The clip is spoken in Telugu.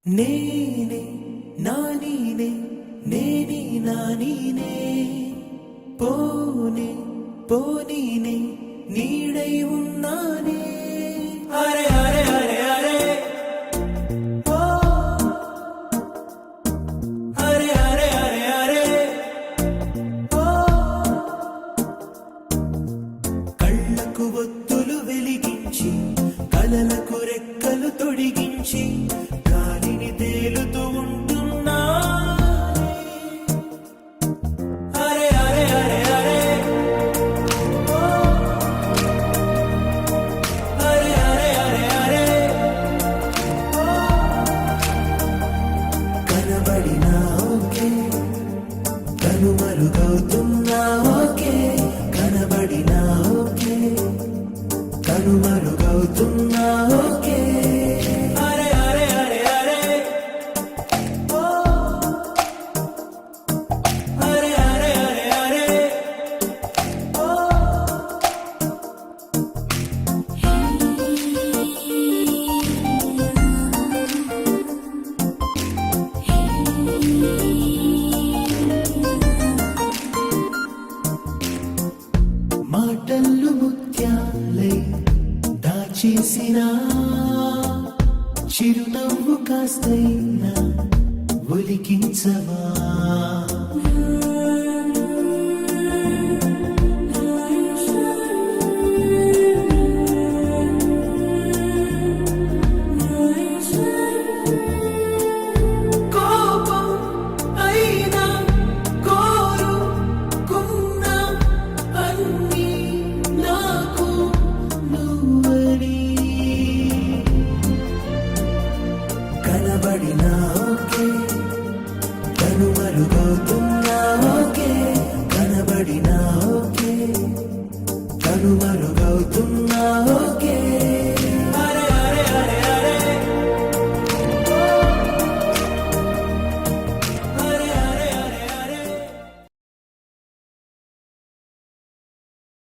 నేనే నానీనే నేనే నానీనే పోనే పోనీనే నీడై ఉన్నానే అరే అరే అరే అరే ఓ అరే అరే అరే అరే ఓ కళ్ళకు ఒత్తులు వెలిగించి కలలకు రెక్కలు తొడిగించి గాలిని తేలుతూ ఉంటున్నా అరే అరే అరే అరే ఓ అరే అరే అరే అరే ఓ కనబడినా ఓకే కనుమరుగవుతున్నా ఓకే కనబడినా ఓకే కనుమరుగవుతున్నా ఓకే అరే అరే అరే అరే ఓ అరే అరే అరే అరే ఓ మాటలు ముత్యాలై దాచేసిన చిరునవ్వు కాస్తైనా ఒలికించవా కోపం అయినా కోరుకున్నా అన్నీ నాకు నువ్వని కనబడినా ఓకే కనుమరుగవుతున్నా ఓకే కనబడినా